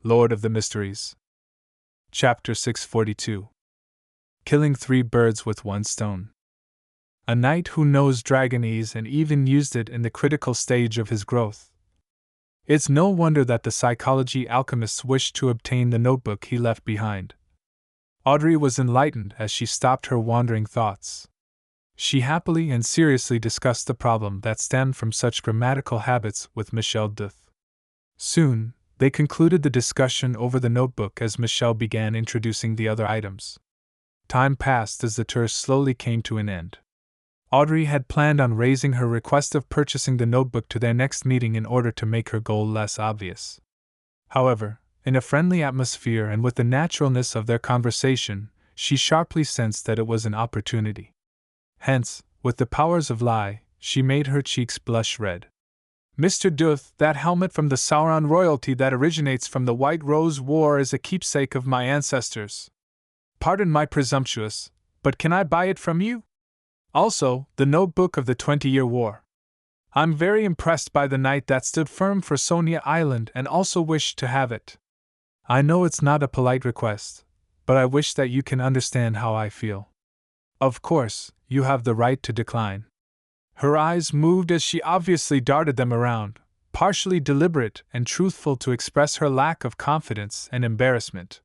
Lord of the Mysteries. Chapter 642. Killing 3 birds with 1 stone. A knight who knows Dragonese and even used it in the critical stage of his growth. It's no wonder that the psychology alchemists wished to obtain the notebook he left behind. Audrey was enlightened as she stopped her wandering thoughts. She happily and seriously discussed the problem that stemmed from such grammatical habits with Michel Duth. Soon, they concluded the discussion over the notebook as Michel began introducing the other items. Time passed as the tour slowly came to an end. Audrey had planned on raising her request of purchasing the notebook to their next meeting in order to make her goal less obvious. However, in a friendly atmosphere and with the naturalness of their conversation, she sharply sensed that it was an opportunity. Hence, with the powers of lie, she made her cheeks blush red. Mr. Duth, that helmet from the Sauron royalty that originates from the White Rose War is a keepsake of my ancestors. Pardon my presumptuous, but can I buy it from you? Also, the notebook of the 20-Year War. I'm very impressed by the knight that stood firm for Sonia Island and also wished to have it. I know it's not a polite request, but I wish that you can understand how I feel. Of course, you have the right to decline. Her eyes moved as she obviously darted them around, partially deliberate and truthful to express her lack of confidence and embarrassment.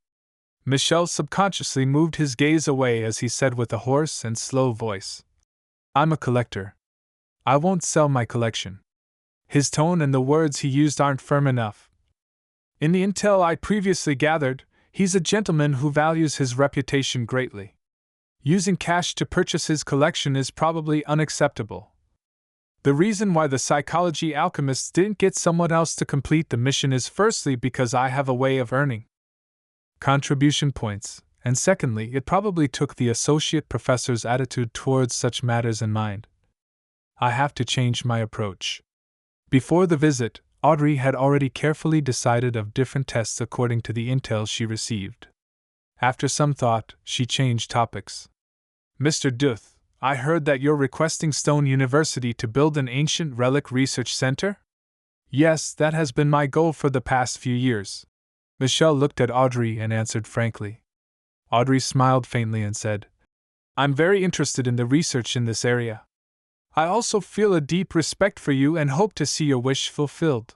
Michel subconsciously moved his gaze away as he said with a hoarse and slow voice, I'm a collector. I won't sell my collection. His tone and the words he used aren't firm enough. In the intel I previously gathered, he's a gentleman who values his reputation greatly. Using cash to purchase his collection is probably unacceptable. The reason why the psychology alchemists didn't get someone else to complete the mission is firstly because I have a way of earning contribution points, and secondly, it probably took the associate professor's attitude towards such matters in mind. I have to change my approach. Before the visit, Audrey had already carefully decided of different tests according to the intel she received. After some thought, she changed topics. Mr. Duth, I heard that you're requesting Stone University to build an ancient relic research center? Yes, that has been my goal for the past few years. Michel looked at Audrey and answered frankly. Audrey smiled faintly and said, I'm very interested in the research in this area. I also feel a deep respect for you and hope to see your wish fulfilled.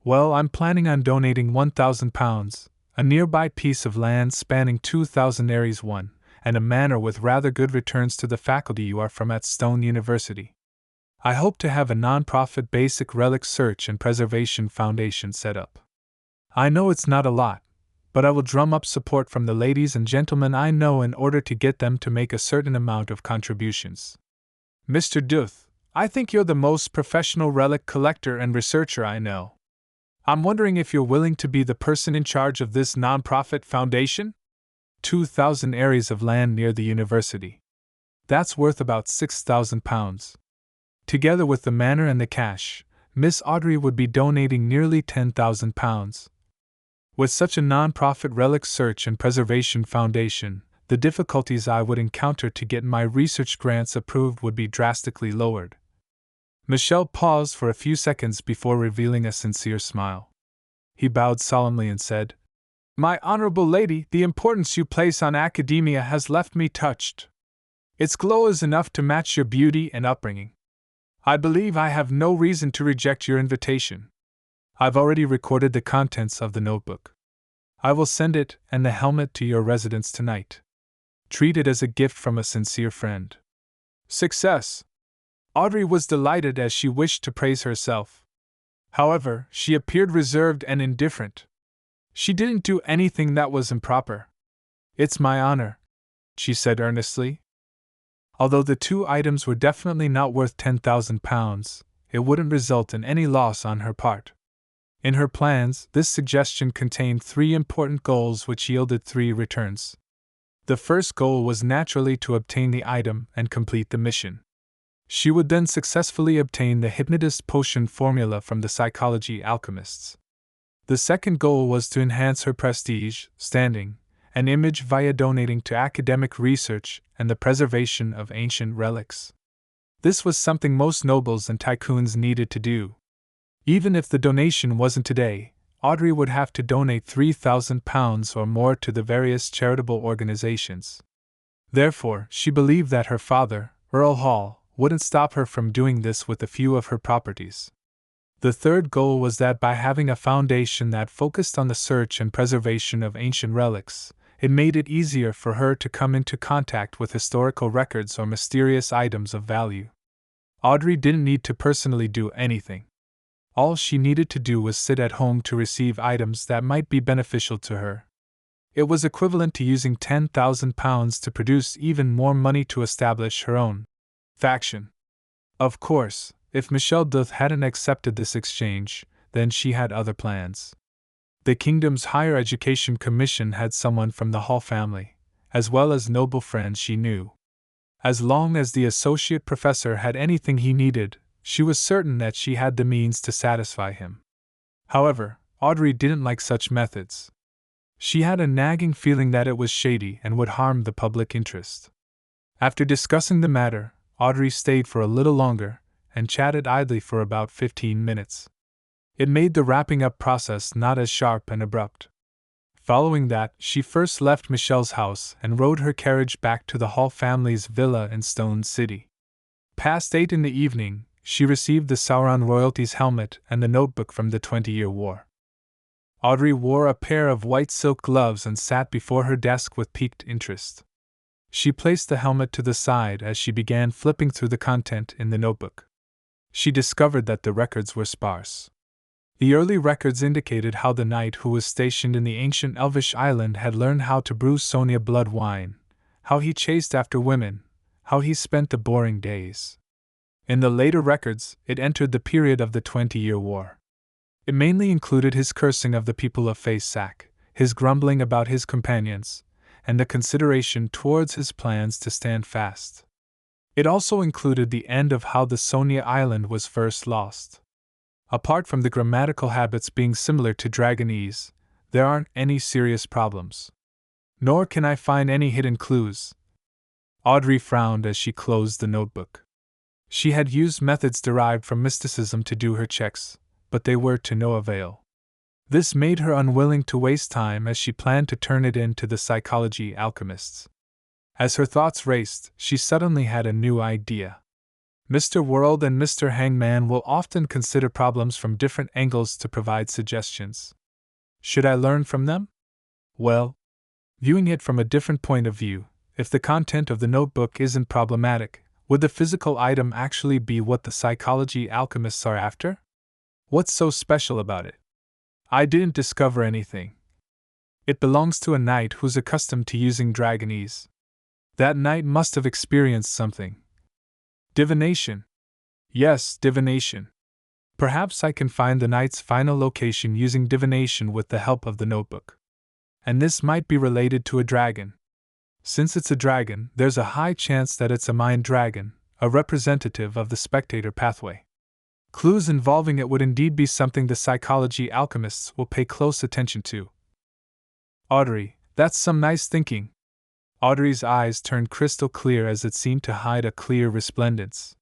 Well, I'm planning on donating £1,000, a nearby piece of land spanning 2,000 Aries 1, and a manor with rather good returns to the faculty you are from at Stone University. I hope to have a non-profit basic relic search and preservation foundation set up. I know it's not a lot, but I will drum up support from the ladies and gentlemen I know in order to get them to make a certain amount of contributions. Mr. Duth, I think you're the most professional relic collector and researcher I know. I'm wondering if you're willing to be the person in charge of this non-profit foundation? 2,000 areas of land near the university. That's worth about £6,000. Together with the manor and the cash, Miss Audrey would be donating nearly £10,000. With such a non-profit relic search and preservation foundation, the difficulties I would encounter to get my research grants approved would be drastically lowered. Michel paused for a few seconds before revealing a sincere smile. He bowed solemnly and said, My honorable lady, the importance you place on academia has left me touched. Its glow is enough to match your beauty and upbringing. I believe I have no reason to reject your invitation. I've already recorded the contents of the notebook. I will send it and the helmet to your residence tonight. Treat it as a gift from a sincere friend. Success! Audrey was delighted as she wished to praise herself. However, she appeared reserved and indifferent. She didn't do anything that was improper. It's my honor, she said earnestly. Although the 2 items were definitely not worth £10,000, it wouldn't result in any loss on her part. In her plans, this suggestion contained 3 important goals which yielded 3 returns. The first goal was naturally to obtain the item and complete the mission. She would then successfully obtain the hypnotist potion formula from the psychology alchemists. The second goal was to enhance her prestige, standing, and image via donating to academic research and the preservation of ancient relics. This was something most nobles and tycoons needed to do. Even if the donation wasn't today, Audrey would have to donate £3,000 or more to the various charitable organizations. Therefore, she believed that her father, Earl Hall, wouldn't stop her from doing this with a few of her properties. The third goal was that by having a foundation that focused on the search and preservation of ancient relics, it made it easier for her to come into contact with historical records or mysterious items of value. Audrey didn't need to personally do anything. All she needed to do was sit at home to receive items that might be beneficial to her. It was equivalent to using £10,000 to produce even more money to establish her own faction. Of course, if Michel Duth hadn't accepted this exchange, then she had other plans. The kingdom's Higher Education Commission had someone from the Hall family, as well as noble friends she knew. As long as the associate professor had anything he needed, she was certain that she had the means to satisfy him. However, Audrey didn't like such methods. She had a nagging feeling that it was shady and would harm the public interest. After discussing the matter, Audrey stayed for a little longer and chatted idly for about 15 minutes. It made the wrapping up process not as sharp and abrupt. Following that, she first left Michel's house and rode her carriage back to the Hall family's villa in Stone City. Past 8 in the evening, she received the Sauron royalty's helmet and the notebook from the 20-Year War. Audrey wore a pair of white silk gloves and sat before her desk with piqued interest. She placed the helmet to the side as she began flipping through the content in the notebook. She discovered that the records were sparse. The early records indicated how the knight who was stationed in the ancient Elvish island had learned how to brew Sonia blood wine, how he chased after women, how he spent the boring days. In the later records, it entered the period of the 20-Year War. It mainly included his cursing of the people of Facesac, his grumbling about his companions, and the consideration towards his plans to stand fast. It also included the end of how the Sonia Island was first lost. Apart from the grammatical habits being similar to Dragonese, there aren't any serious problems. Nor can I find any hidden clues. Audrey frowned as she closed the notebook. She had used methods derived from mysticism to do her checks, but they were to no avail. This made her unwilling to waste time as she planned to turn it in to the psychology alchemists. As her thoughts raced, she suddenly had a new idea. Mr. World and Mr. Hangman will often consider problems from different angles to provide suggestions. Should I learn from them? Well, viewing it from a different point of view, if the content of the notebook isn't problematic, would the physical item actually be what the psychology alchemists are after? What's so special about it? I didn't discover anything. It belongs to a knight who's accustomed to using Dragonese. That knight must have experienced something. Divination. Yes, divination. Perhaps I can find the knight's final location using divination with the help of the notebook. And this might be related to a dragon. Since it's a dragon, there's a high chance that it's a mind dragon, a representative of the spectator pathway. Clues involving it would indeed be something the psychology alchemists will pay close attention to. Audrey, that's some nice thinking. Audrey's eyes turned crystal clear as it seemed to hide a clear resplendence.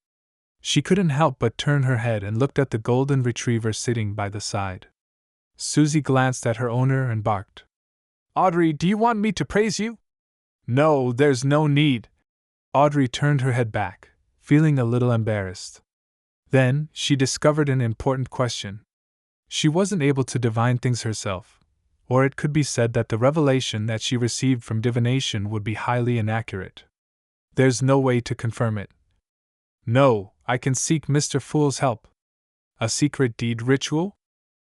She couldn't help but turn her head and looked at the golden retriever sitting by the side. Susie glanced at her owner and barked. Audrey, do you want me to praise you? No, there's no need. Audrey turned her head back, feeling a little embarrassed. Then, she discovered an important question. She wasn't able to divine things herself, or it could be said that the revelation that she received from divination would be highly inaccurate. There's no way to confirm it. No, I can seek Mr. Fool's help. A secret deed ritual?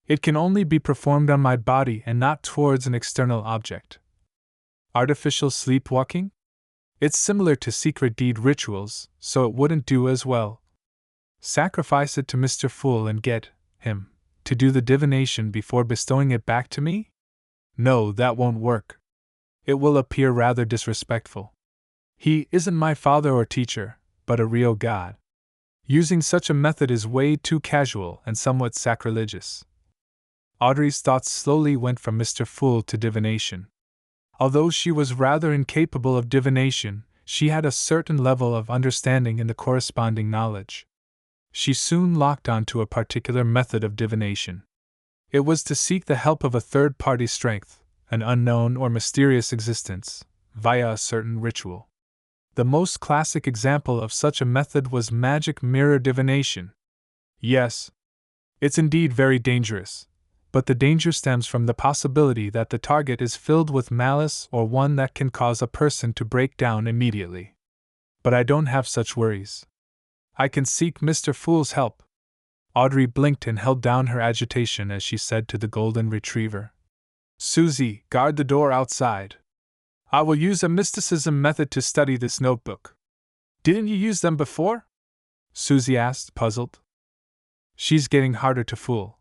It can only be performed on my body and not towards an external object. Artificial sleepwalking? It's similar to secret deed rituals, so it wouldn't do as well. Sacrifice it to Mr. Fool and get him to do the divination before bestowing it back to me? No, that won't work. It will appear rather disrespectful. He isn't my father or teacher, but a real god. Using such a method is way too casual and somewhat sacrilegious. Audrey's thoughts slowly went from Mr. Fool to divination. Although she was rather incapable of divination, she had a certain level of understanding in the corresponding knowledge. She soon locked on to a particular method of divination. It was to seek the help of a third-party strength, an unknown or mysterious existence, via a certain ritual. The most classic example of such a method was magic mirror divination. Yes, it's indeed very dangerous, but the danger stems from the possibility that the target is filled with malice or one that can cause a person to break down immediately. But I don't have such worries. I can seek Mr. Fool's help. Audrey blinked and held down her agitation as she said to the golden retriever, "Susie, guard the door outside. I will use a mysticism method to study this notebook." "Didn't you use them before?" Susie asked, puzzled. "She's getting harder to fool."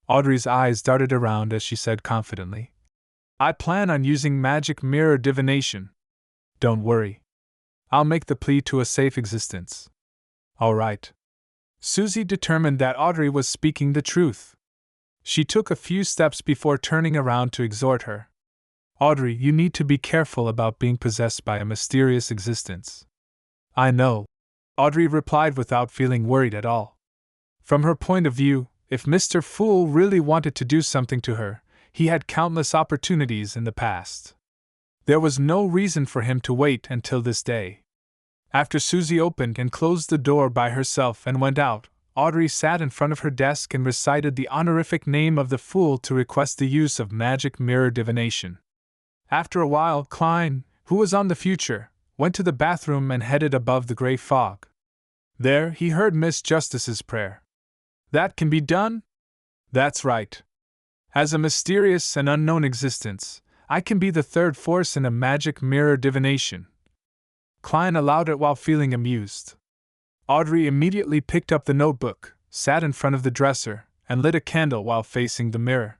Audrey's eyes darted around as she said confidently, "I plan on using magic mirror divination. Don't worry. I'll make the plea to a safe existence." "All right." Susie determined that Audrey was speaking the truth. She took a few steps before turning around to exhort her. "Audrey, you need to be careful about being possessed by a mysterious existence." "I know," Audrey replied without feeling worried at all. From her point of view, if Mr. Fool really wanted to do something to her, he had countless opportunities in the past. There was no reason for him to wait until this day. After Susie opened and closed the door by herself and went out, Audrey sat in front of her desk and recited the honorific name of the Fool to request the use of magic mirror divination. After a while, Klein, who was on the future, went to the bathroom and headed above the gray fog. There, he heard Miss Justice's prayer. "That can be done?" "That's right. As a mysterious and unknown existence, I can be the third force in a magic mirror divination." Klein allowed it while feeling amused. Audrey immediately picked up the notebook, sat in front of the dresser, and lit a candle while facing the mirror.